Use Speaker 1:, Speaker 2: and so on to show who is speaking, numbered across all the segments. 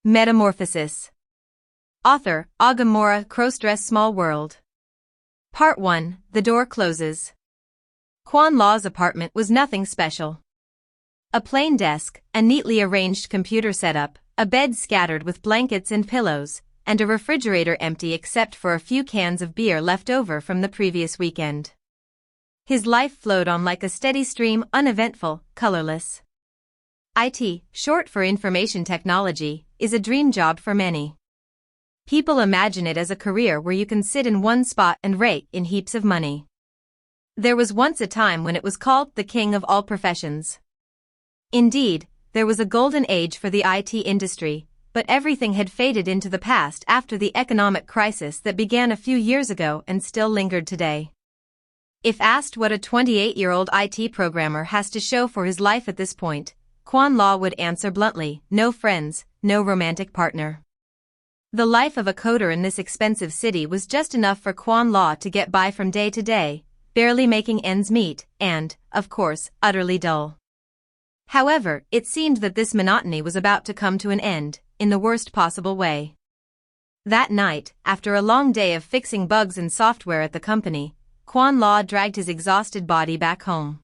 Speaker 1: Metamorphosis. Author, Agamora, Crossdress, Small World. Part 1, The Door Closes. Quan Law's apartment was nothing special. A plain desk, a neatly arranged computer setup, a bed scattered with blankets and pillows, and a refrigerator empty except for a few cans of beer left over from the previous weekend. His life flowed on like a steady stream, uneventful, colorless. IT, short for information technology, is a dream job for many. People imagine it as a career where you can sit in one spot and rake in heaps of money. There was once a time when it was called the king of all professions. Indeed, there was a golden age for the IT industry, but everything had faded into the past after the economic crisis that began a few years ago and still lingered today. If asked what a 28-year-old IT programmer has to show for his life at this point, Quan Law would answer bluntly, no friends, no romantic partner. The life of a coder in this expensive city was just enough for Quan Law to get by from day to day, barely making ends meet, and, of course, utterly dull. However, it seemed that this monotony was about to come to an end, in the worst possible way. That night, after a long day of fixing bugs in software at the company, Quan Law dragged his exhausted body back home.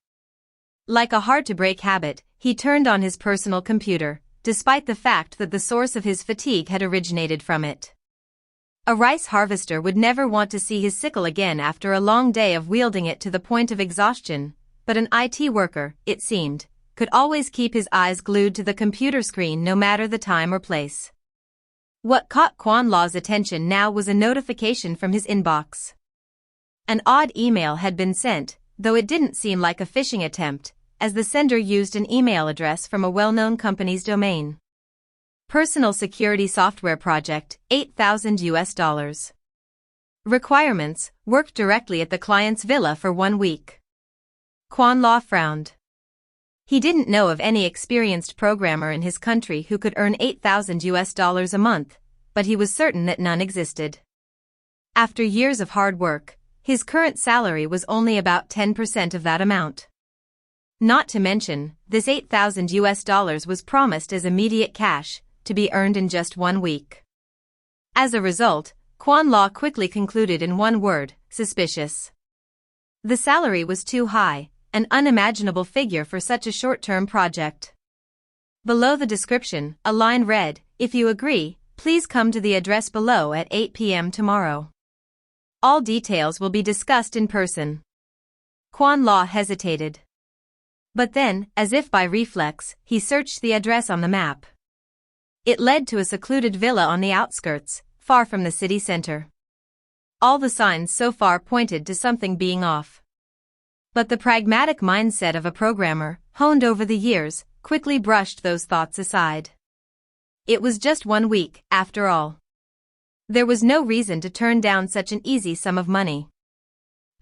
Speaker 1: Like a hard-to-break habit, he turned on his personal computer, despite the fact that the source of his fatigue had originated from it. A rice harvester would never want to see his sickle again after a long day of wielding it to the point of exhaustion, but an IT worker, it seemed, could always keep his eyes glued to the computer screen no matter the time or place. What caught Quan Law's attention now was a notification from his inbox. An odd email had been sent, though it didn't seem like a phishing attempt, as the sender used an email address from a well-known company's domain. Personal Security Software Project, $8,000. Requirements, work directly at the client's villa for 1 week. Quan Law frowned. He didn't know of any experienced programmer in his country who could earn $8,000 a month, but he was certain that none existed. After years of hard work, his current salary was only about 10% of that amount. Not to mention, this $8,000 was promised as immediate cash, to be earned in just 1 week. As a result, Quan Law quickly concluded in one word, suspicious. The salary was too high, an unimaginable figure for such a short-term project. Below the description, a line read, "If you agree, please come to the address below at 8 p.m. tomorrow. All details will be discussed in person." Quan Law hesitated. But then, as if by reflex, he searched the address on the map. It led to a secluded villa on the outskirts, far from the city center. All the signs so far pointed to something being off. But the pragmatic mindset of a programmer, honed over the years, quickly brushed those thoughts aside. It was just 1 week, after all. There was no reason to turn down such an easy sum of money.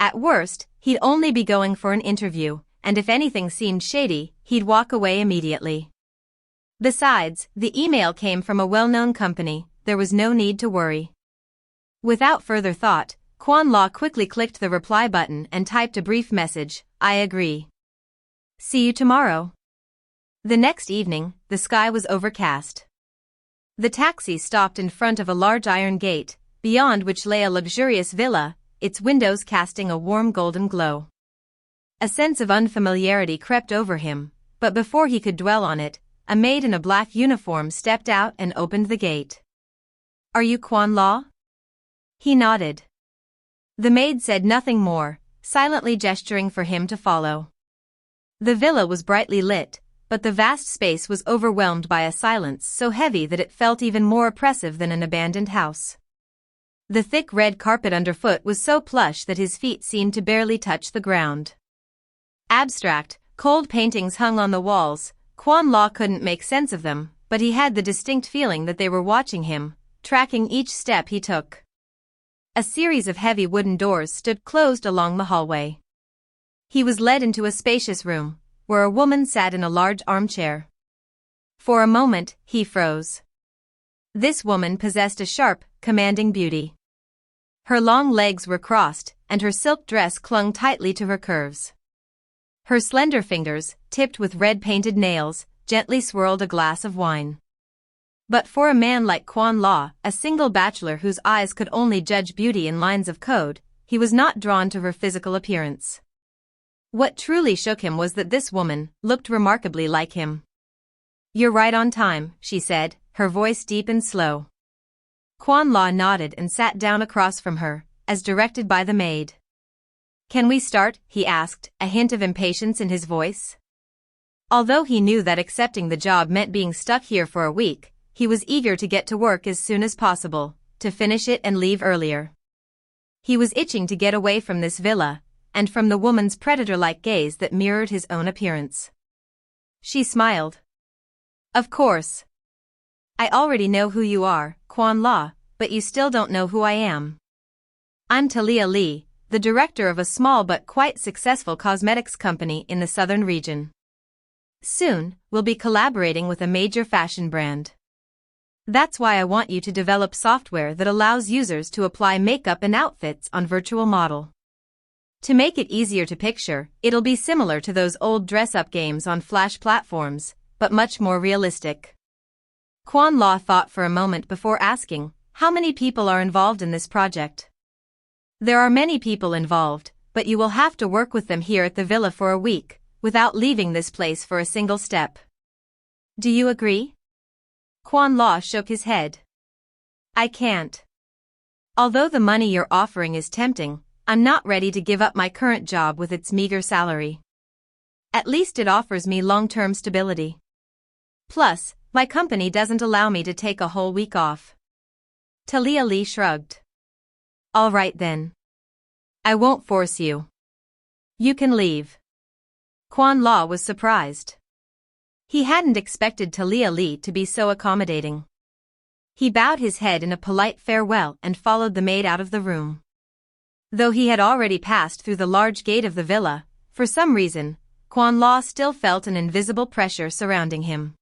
Speaker 1: At worst, he'd only be going for an interview, and if anything seemed shady, he'd walk away immediately. Besides, the email came from a well-known company, there was no need to worry. Without further thought, Quan Law quickly clicked the reply button and typed a brief message, "I agree. See you tomorrow." The next evening, the sky was overcast. The taxi stopped in front of a large iron gate, beyond which lay a luxurious villa, its windows casting a warm golden glow. A sense of unfamiliarity crept over him, but before he could dwell on it, a maid in a black uniform stepped out and opened the gate. "Are you Quan Law?" He nodded. The maid said nothing more, silently gesturing for him to follow. The villa was brightly lit, but the vast space was overwhelmed by a silence so heavy that it felt even more oppressive than an abandoned house. The thick red carpet underfoot was so plush that his feet seemed to barely touch the ground. Abstract, cold paintings hung on the walls. Quan Law couldn't make sense of them, but he had the distinct feeling that they were watching him, tracking each step he took. A series of heavy wooden doors stood closed along the hallway. He was led into a spacious room, where a woman sat in a large armchair. For a moment, he froze. This woman possessed a sharp, commanding beauty. Her long legs were crossed, and her silk dress clung tightly to her curves. Her slender fingers, tipped with red painted nails, gently swirled a glass of wine. But for a man like Quan Law, a single bachelor whose eyes could only judge beauty in lines of code, he was not drawn to her physical appearance. What truly shook him was that this woman looked remarkably like him. "You're right on time," she said, her voice deep and slow. Quan Law nodded and sat down across from her, as directed by the maid. "Can we start?" he asked, a hint of impatience in his voice. Although he knew that accepting the job meant being stuck here for a week, he was eager to get to work as soon as possible, to finish it and leave earlier. He was itching to get away from this villa, and from the woman's predator-like gaze that mirrored his own appearance. She smiled. "Of course. I already know who you are, Quan Law, but you still don't know who I am. I'm Talia Lee, the director of a small but quite successful cosmetics company in the southern region. Soon, we'll be collaborating with a major fashion brand. That's why I want you to develop software that allows users to apply makeup and outfits on virtual model. To make it easier to picture, it'll be similar to those old dress-up games on Flash platforms, but much more realistic." Quan Law thought for a moment before asking, "How many people are involved in this project?" "There are many people involved, but you will have to work with them here at the villa for a week, without leaving this place for a single step. Do you agree?" Quan Law shook his head. "I can't. Although the money you're offering is tempting, I'm not ready to give up my current job with its meager salary. At least it offers me long-term stability. Plus, my company doesn't allow me to take a whole week off." Talia Lee shrugged. "All right then. I won't force you. You can leave." Quan Law was surprised. He hadn't expected Talia Lee to be so accommodating. He bowed his head in a polite farewell and followed the maid out of the room. Though he had already passed through the large gate of the villa, for some reason, Quan Law still felt an invisible pressure surrounding him.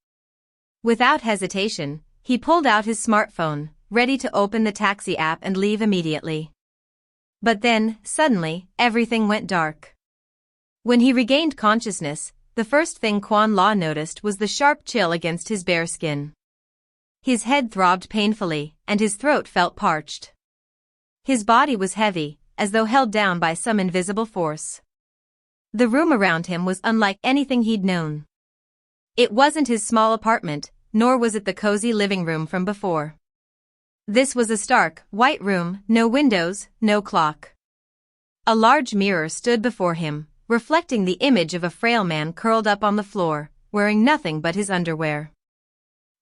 Speaker 1: Without hesitation, he pulled out his smartphone, ready to open the taxi app and leave immediately. But then, suddenly, everything went dark. When he regained consciousness, the first thing Quan Law noticed was the sharp chill against his bare skin. His head throbbed painfully, and his throat felt parched. His body was heavy, as though held down by some invisible force. The room around him was unlike anything he'd known. It wasn't his small apartment, nor was it the cozy living room from before. This was a stark, white room, no windows, no clock. A large mirror stood before him, reflecting the image of a frail man curled up on the floor, wearing nothing but his underwear.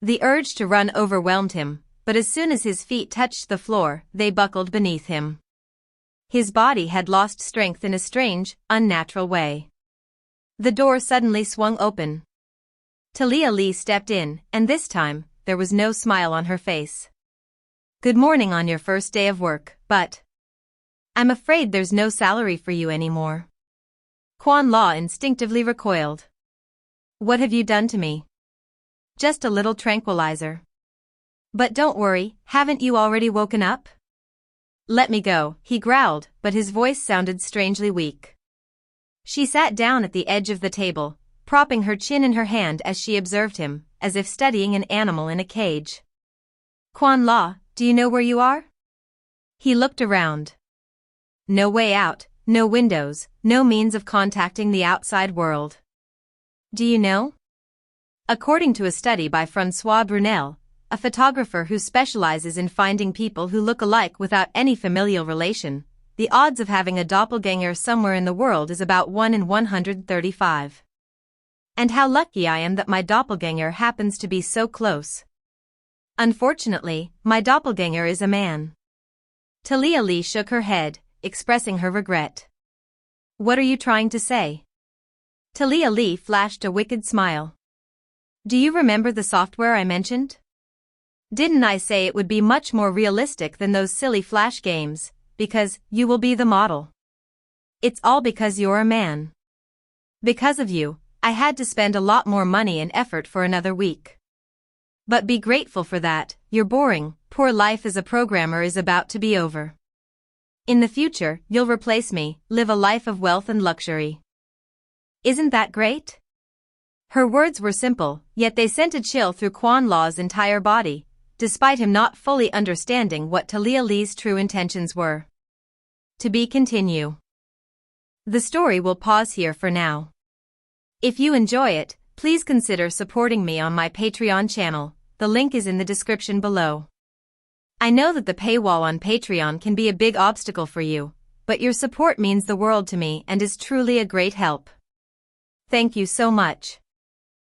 Speaker 1: The urge to run overwhelmed him, but as soon as his feet touched the floor, they buckled beneath him. His body had lost strength in a strange, unnatural way. The door suddenly swung open. Talia Lee stepped in, and this time, there was no smile on her face. "Good morning on your first day of work, but I'm afraid there's no salary for you anymore." Quan Law instinctively recoiled. "What have you done to me?" "Just a little tranquilizer." "But don't worry, haven't you already woken up?" "Let me go," he growled, but his voice sounded strangely weak. She sat down at the edge of the table, propping her chin in her hand as she observed him, as if studying an animal in a cage. "Quan Law, do you know where you are?" He looked around. No way out, no windows, no means of contacting the outside world. "Do you know?" According to a study by François Brunel, a photographer who specializes in finding people who look alike without any familial relation, the odds of having a doppelganger somewhere in the world is about 1 in 135. And how lucky I am that my doppelganger happens to be so close. Unfortunately, my doppelganger is a man. Talia Lee shook her head, expressing her regret. "What are you trying to say?" Talia Lee flashed a wicked smile. "Do you remember the software I mentioned? Didn't I say it would be much more realistic than those silly flash games, because you will be the model? It's all because you're a man. Because of you, I had to spend a lot more money and effort for another week. But be grateful for that, your boring, poor life as a programmer is about to be over. In the future, you'll replace me, live a life of wealth and luxury. Isn't that great?" Her words were simple, yet they sent a chill through Quan Law's entire body, despite him not fully understanding what Talia Lee's true intentions were. To be continue. The story will pause here for now. If you enjoy it, please consider supporting me on my Patreon channel. The link is in the description below. I know that the paywall on Patreon can be a big obstacle for you, but your support means the world to me and is truly a great help. Thank you so much.